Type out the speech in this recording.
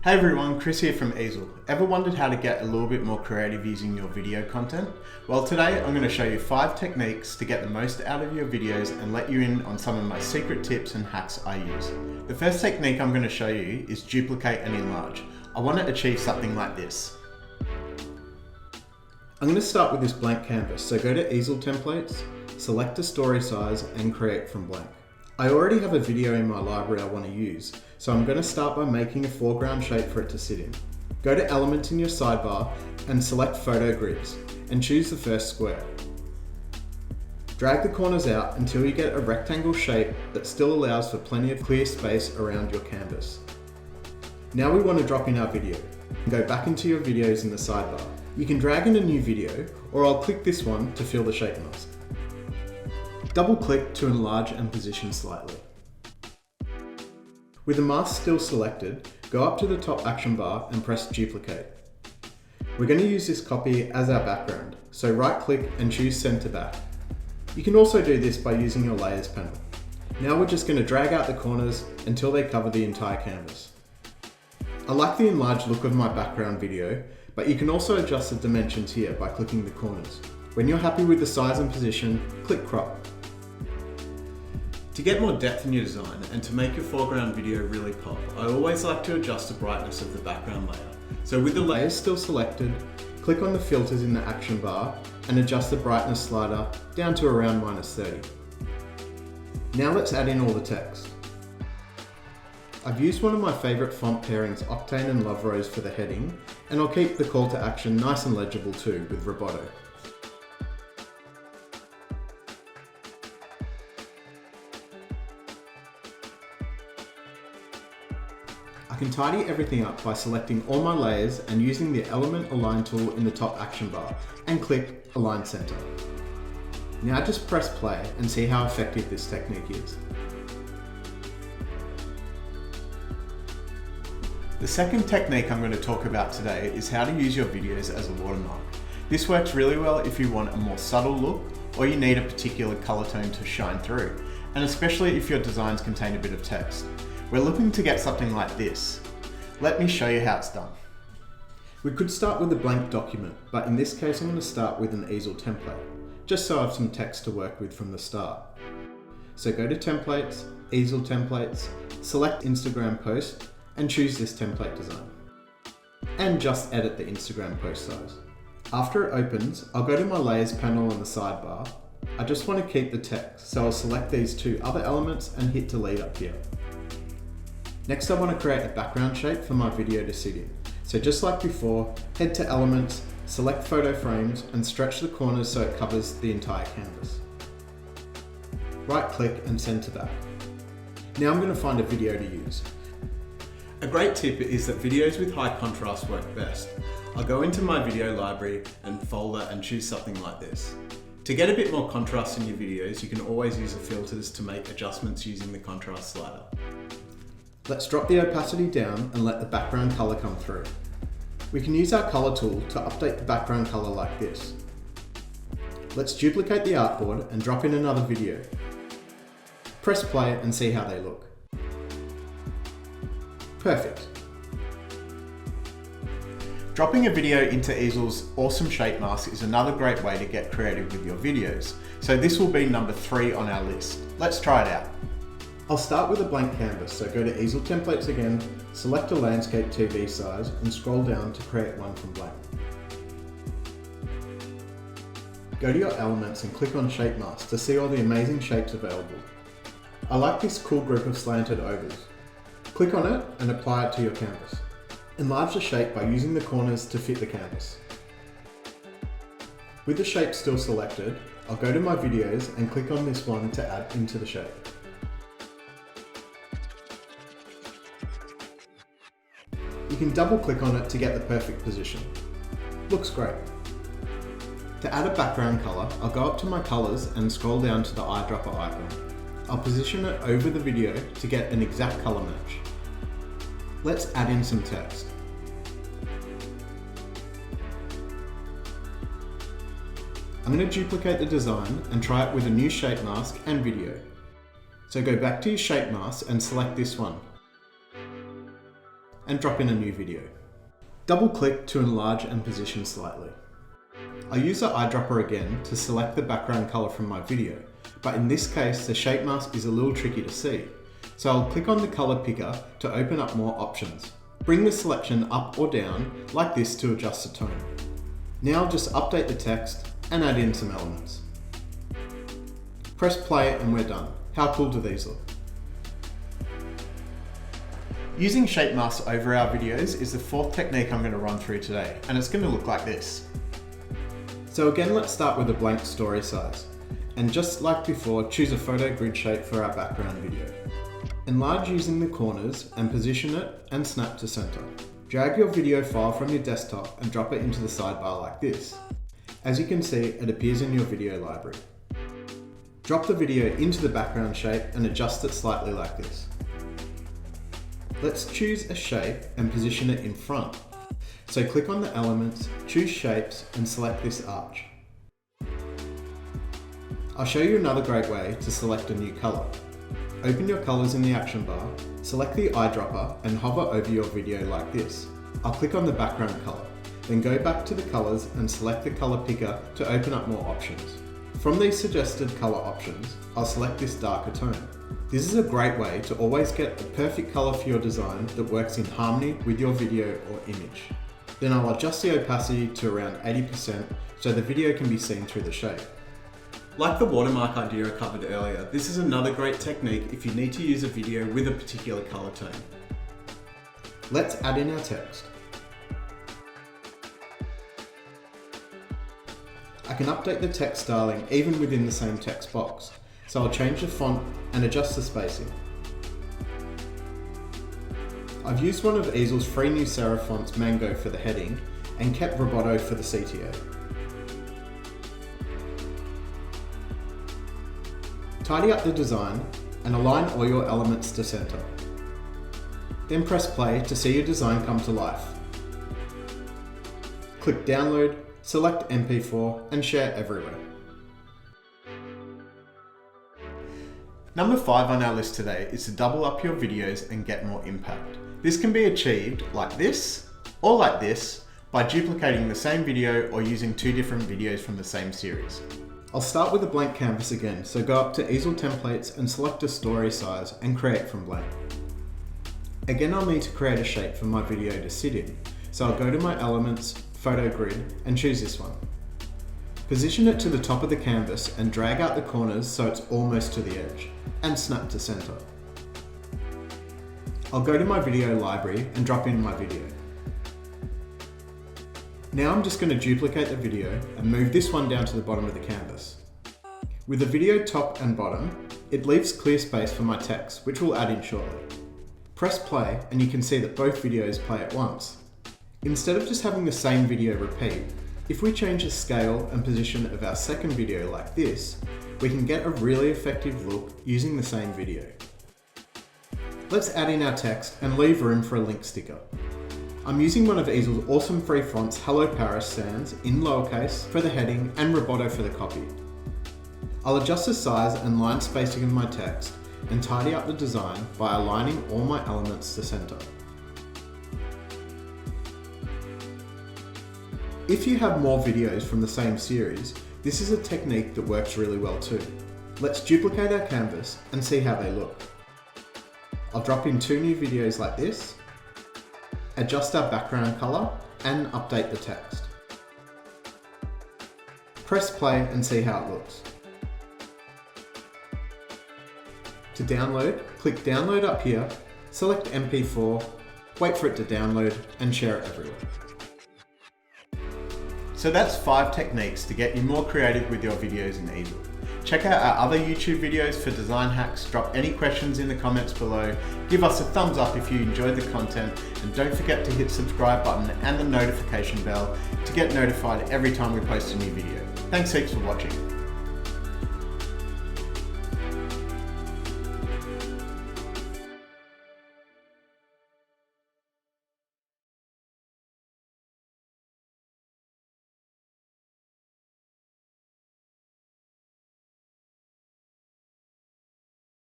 Hey everyone, Chris here from Easel. Ever wondered how to get a little bit more creative using your video content? Well, today I'm going to show you 5 techniques to get the most out of your videos and let you in on some of my secret tips and hacks I use. The first technique I'm going to show you is duplicate and enlarge. I want to achieve something like this. I'm going to start with this blank canvas, so go to Easel Templates, select a story size and create from blank. I already have a video in my library I want to use, so I'm going to start by making a foreground shape for it to sit in. Go to Elements in your sidebar and select Photo Grids and choose the first square. Drag the corners out until you get a rectangle shape that still allows for plenty of clear space around your canvas. Now we want to drop in our video. Go back into your videos in the sidebar. You can drag in a new video, or I'll click this one to fill the shape mask. Double click to enlarge and position slightly. With the mask still selected, go up to the top action bar and press duplicate. We're going to use this copy as our background, so right click and choose center back. You can also do this by using your layers panel. Now we're just going to drag out the corners until they cover the entire canvas. I like the enlarged look of my background video, but you can also adjust the dimensions here by clicking the corners. When you're happy with the size and position, click crop. To get more depth in your design and to make your foreground video really pop, I always like to adjust the brightness of the background layer. So with the layers still selected, click on the filters in the action bar and adjust the brightness slider down to around -30. Now let's add in all the text. I've used one of my favourite font pairings, Octane and Love Rose, for the heading, and I'll keep the call to action nice and legible too with Roboto. I can tidy everything up by selecting all my layers and using the Element Align tool in the top action bar and click Align Center. Now just press play and see how effective this technique is. The second technique I'm going to talk about today is how to use your videos as a watermark. This works really well if you want a more subtle look or you need a particular color tone to shine through, and especially if your designs contain a bit of text. We're looking to get something like this. Let me show you how it's done. We could start with a blank document, but in this case I'm going to start with an Easel template, just so I have some text to work with from the start. So go to Templates, Easel Templates, select Instagram post, and choose this template design. And just edit the Instagram post size. After it opens, I'll go to my Layers panel on the sidebar. I just want to keep the text, so I'll select these 2 other elements and hit delete up here. Next I want to create a background shape for my video to sit in. So just like before, head to Elements, select Photo Frames and stretch the corners so it covers the entire canvas. Right click and center back. Now I'm going to find a video to use. A great tip is that videos with high contrast work best. I'll go into my video library and folder and choose something like this. To get a bit more contrast in your videos, you can always use the filters to make adjustments using the contrast slider. Let's drop the opacity down and let the background color come through. We can use our color tool to update the background color like this. Let's duplicate the artboard and drop in another video. Press play and see how they look. Perfect. Dropping a video into Easel's awesome shape mask is another great way to get creative with your videos. So this will be number 3 on our list. Let's try it out. I'll start with a blank canvas, so go to Easel Templates again, select a landscape TV size and scroll down to create one from blank. Go to your elements and click on Shape Mask to see all the amazing shapes available. I like this cool group of slanted ovals. Click on it and apply it to your canvas. Enlarge the shape by using the corners to fit the canvas. With the shape still selected, I'll go to my videos and click on this one to add into the shape. You can double click on it to get the perfect position. Looks great. To add a background color, I'll go up to my colors and scroll down to the eyedropper icon. I'll position it over the video to get an exact color match. Let's add in some text. I'm going to duplicate the design and try it with a new shape mask and video. So go back to your shape mask and select this one. and drop in a new video. Double click to enlarge and position slightly. I use the eyedropper again to select the background color from my video, but in this case the shape mask is a little tricky to see, so I'll click on the color picker to open up more options. Bring the selection up or down like this to adjust the tone. Now just update the text and add in some elements. Press play and we're done. How cool do these look? Using shape masks over our videos is the fourth technique I'm going to run through today, and it's going to look like this. So again, let's start with a blank story size. And just like before, choose a photo grid shape for our background video. Enlarge using the corners and position it and snap to center. Drag your video file from your desktop and drop it into the sidebar like this. As you can see, it appears in your video library. Drop the video into the background shape and adjust it slightly like this. Let's choose a shape and position it in front. So click on the elements, choose shapes and select this arch. I'll show you another great way to select a new color. Open your colors in the action bar, select the eyedropper and hover over your video like this. I'll click on the background color, then go back to the colors and select the color picker to open up more options. From these suggested color options, I'll select this darker tone. This is a great way to always get a perfect color for your design that works in harmony with your video or image. Then I'll adjust the opacity to around 80% so the video can be seen through the shape. Like the watermark idea I covered earlier, this is another great technique if you need to use a video with a particular color tone. Let's add in our text. I can update the text styling even within the same text box, so I'll change the font and adjust the spacing. I've used one of Easel's free new serif fonts, Mango, for the heading and kept Roboto for the CTA. Tidy up the design and align all your elements to center. Then press play to see your design come to life. Click download, select MP4 and share everywhere. Number 5 on our list today is to double up your videos and get more impact. This can be achieved like this or like this by duplicating the same video or using two different videos from the same series. I'll start with a blank canvas again, so go up to Easel Templates and select a story size and create from blank. Again, I'll need to create a shape for my video to sit in, so I'll go to my Elements, Photo Grid and choose this one. Position it to the top of the canvas and drag out the corners so it's almost to the edge, and snap to center. I'll go to my video library and drop in my video. Now I'm just going to duplicate the video and move this one down to the bottom of the canvas. With the video top and bottom, it leaves clear space for my text, which we'll add in shortly. Press play and you can see that both videos play at once. Instead of just having the same video repeat, if we change the scale and position of our second video like this, we can get a really effective look using the same video. Let's add in our text and leave room for a link sticker. I'm using one of Easel's awesome free fonts, Hello Paris Sans, in lowercase for the heading and Roboto for the copy. I'll adjust the size and line spacing of my text and tidy up the design by aligning all my elements to center. If you have more videos from the same series, this is a technique that works really well too. Let's duplicate our canvas and see how they look. I'll drop in two new videos like this, adjust our background color and update the text. Press play and see how it looks. To download, click download up here, select MP4, wait for it to download and share it everywhere. So that's 5 techniques to get you more creative with your videos in Easel. Check out our other YouTube videos for design hacks, drop any questions in the comments below, give us a thumbs up if you enjoyed the content, and don't forget to hit subscribe button and the notification bell to get notified every time we post a new video. Thanks heaps for watching.